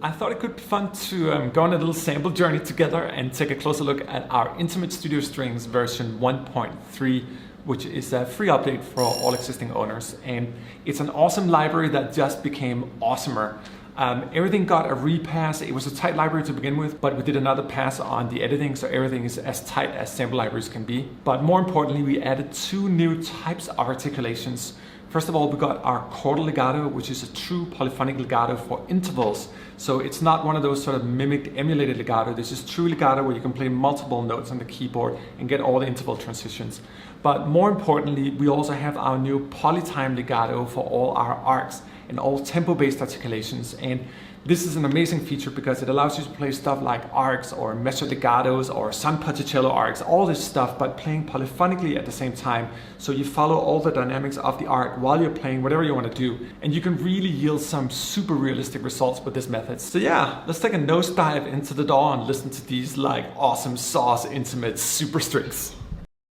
I thought it could be fun to go on a little sample journey together and take a closer look at our Intimate Studio Strings version 1.3, which is a free update for all existing owners. And it's an awesome library that just became awesomer. Everything got a repass. It was a tight library to begin with, but we did another pass on the editing, so everything is as tight as sample libraries can be. But more importantly, we added 2 new types of articulations. First of all, we got our chordal legato, which is a true polyphonic legato for intervals. So it's not one of those sort of mimicked, emulated legato. This is true legato where you can play multiple notes on the keyboard and get all the interval transitions. But more importantly, we also have our new polytime legato for all our arcs and all tempo-based articulations. And this is an amazing feature because it allows you to play stuff like arcs or measured legatos or San Patricello arcs, all this stuff, but playing polyphonically at the same time. So you follow all the dynamics of the arc while you're playing whatever you want to do. And you can really yield some super realistic results with this method. So yeah, let's take a nosedive into the DAW and listen to these like awesome sauce intimate super strings.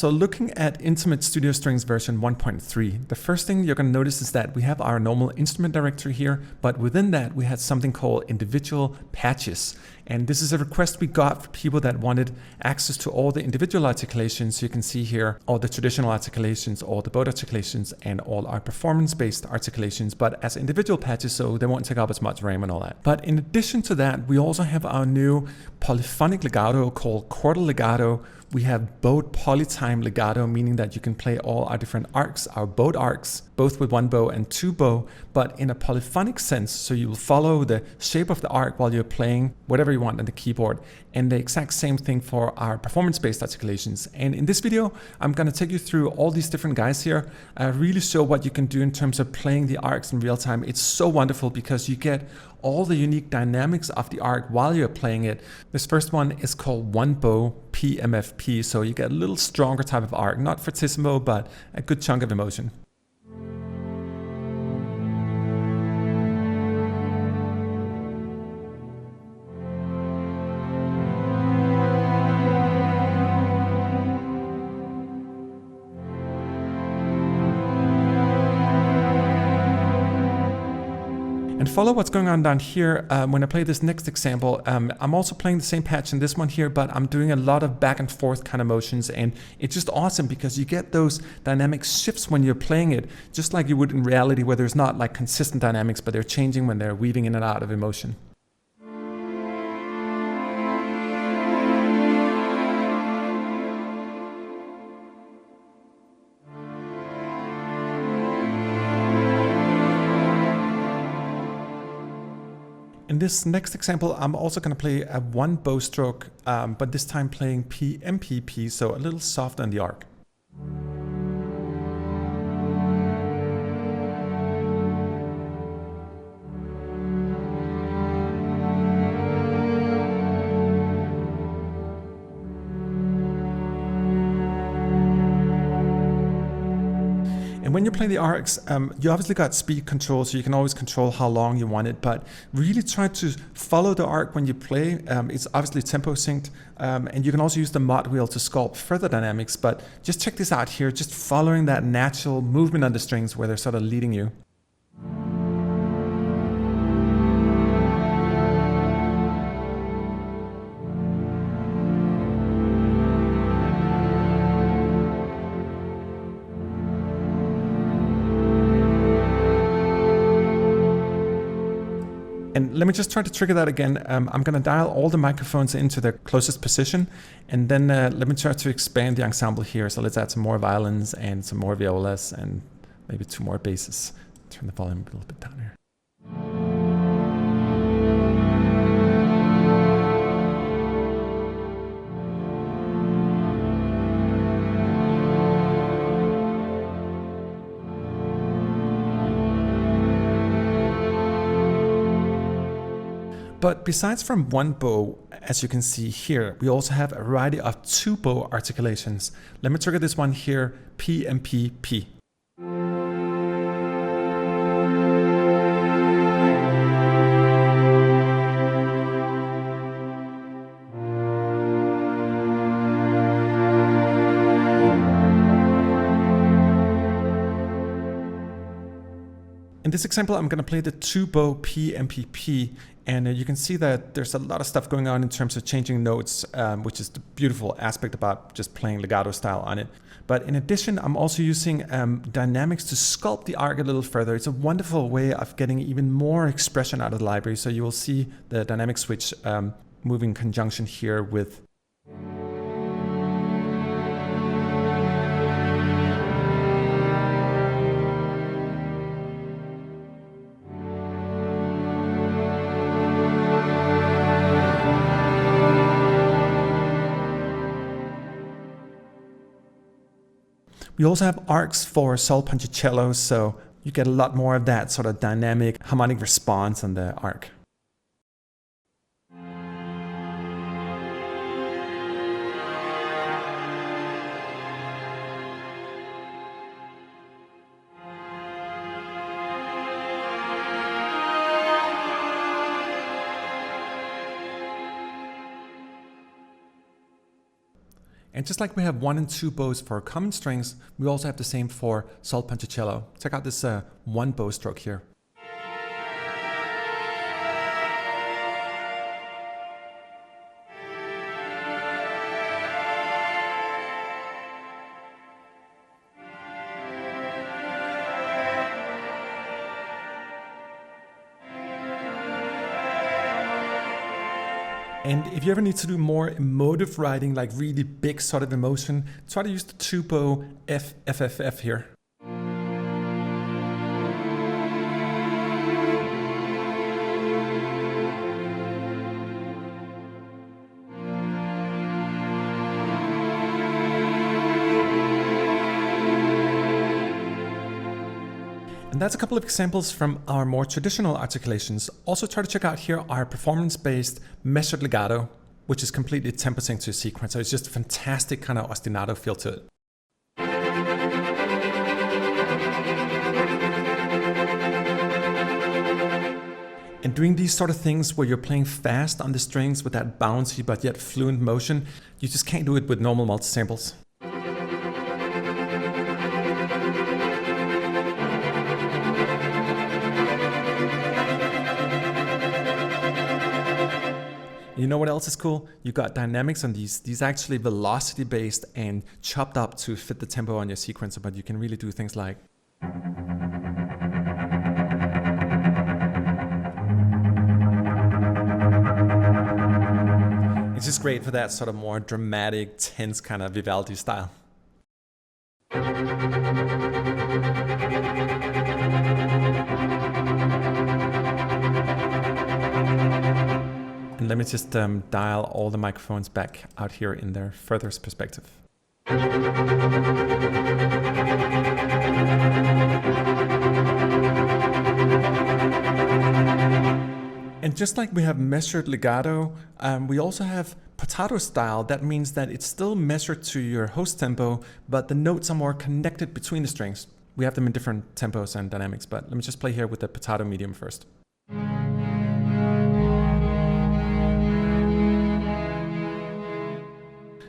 So looking at Intimate Studio Strings version 1.3, the first thing you're going to notice is that we have our normal instrument directory here, but within that we had something called individual patches. And this is a request we got for people that wanted access to all the individual articulations. You can see here all the traditional articulations, all the boat articulations, and all our performance-based articulations, but as individual patches, so they won't take up as much RAM and all that. But in addition to that, we also have our new polyphonic legato called chordal legato. We have boat polytime legato, meaning that you can play all our different arcs, our boat arcs, both with 1 bow and 2 bow, but in a polyphonic sense. So you will follow the shape of the arc while you're playing whatever you want on the keyboard. And the exact same thing for our performance-based articulations. And in this video, I'm going to take you through all these different guys here, really show what you can do in terms of playing the arcs in real time. It's so wonderful because you get all the unique dynamics of the arc while you're playing it. This first one is called 1 bow PMFP, so you get a little stronger type of arc, not fortissimo, but a good chunk of emotion. And follow what's going on down here when I play this next example. I'm also playing the same patch in this one here, but I'm doing a lot of back and forth kind of motions, and it's just awesome because you get those dynamic shifts when you're playing it, just like you would in reality where there's not like consistent dynamics, but they're changing when they're weaving in and out of emotion. In this next example, I'm also going to play a 1 bow stroke, but this time playing PMPP, so a little soft on the arc. And when you're playing the arcs, you obviously got speed control, so you can always control how long you want it, but really try to follow the arc when you play. It's obviously tempo synced, and you can also use the mod wheel to sculpt further dynamics, but just check this out here, just following that natural movement on the strings where they're sort of leading you. And let me just try to trigger that again. I'm going to dial all the microphones into their closest position, and then let me try to expand the ensemble here. So let's add some more violins and some more violas and maybe 2 more basses. Turn the volume a little bit down here. But besides from 1 bow, as you can see here, we also have a variety of 2 bow articulations. Let me trigger this one here, PMPP. In this example, I'm going to play the two-bow PMPP, and you can see that there's a lot of stuff going on in terms of changing notes, which is the beautiful aspect about just playing legato style on it. But in addition, I'm also using dynamics to sculpt the arc a little further. It's a wonderful way of getting even more expression out of the library. So you will see the dynamic switch moving in conjunction here with. We also have arcs for sol punticello, so you get a lot more of that sort of dynamic harmonic response on the arc. And just like we have 1 and 2 bows for common strings, we also have the same for sol punticello. Check out this one bow stroke here. And if you ever need to do more emotive writing, like really big sort of emotion, try to use the two-bow FFFF here. And that's a couple of examples from our more traditional articulations. Also try to check out here our performance-based measured legato, which is completely tempo synced to a sequence. So it's just a fantastic kind of ostinato feel to it. And doing these sort of things where you're playing fast on the strings with that bouncy but yet fluent motion, you just can't do it with normal multisamples. You know what else is cool? You got dynamics on these. These are actually velocity based and chopped up to fit the tempo on your sequencer, but you can really do things like. It's just great for that sort of more dramatic, tense kind of Vivaldi style. And let me just dial all the microphones back out here in their furthest perspective. And just like we have measured legato, we also have potato style. That means that it's still measured to your host tempo, but the notes are more connected between the strings. We have them in different tempos and dynamics, but let me just play here with the potato medium first.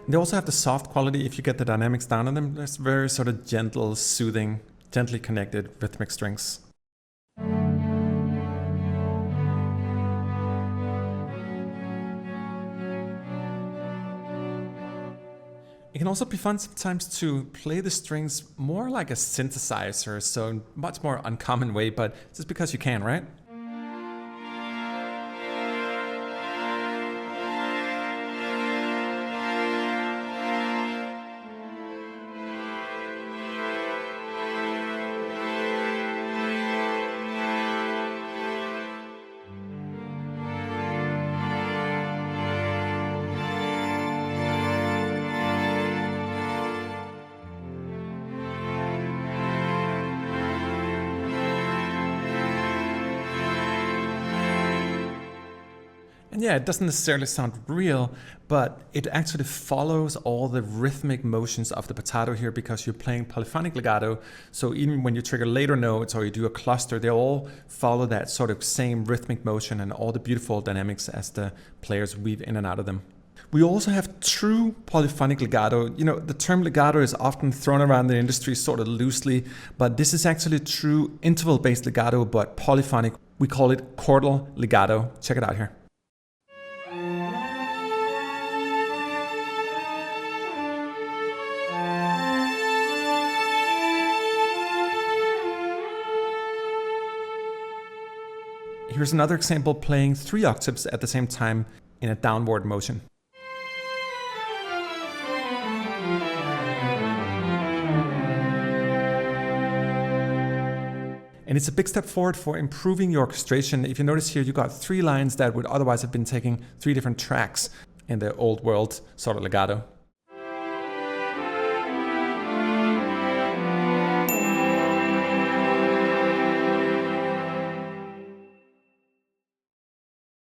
They also have the soft quality. If you get the dynamics down on them, there's very sort of gentle, soothing, gently connected rhythmic strings. It can also be fun sometimes to play the strings more like a synthesizer, so much more uncommon way, but just because you can, right? And yeah, it doesn't necessarily sound real, but it actually follows all the rhythmic motions of the potato here because you're playing polyphonic legato. So even when you trigger later notes or you do a cluster, they all follow that sort of same rhythmic motion and all the beautiful dynamics as the players weave in and out of them. We also have true polyphonic legato. You know, the term legato is often thrown around the industry sort of loosely, but this is actually true interval-based legato, but polyphonic. We call it chordal legato. Check it out here. Here's another example playing 3 octaves at the same time in a downward motion. And it's a big step forward for improving your orchestration. If you notice here, you got 3 lines that would otherwise have been taking 3 different tracks in the old world sort of legato.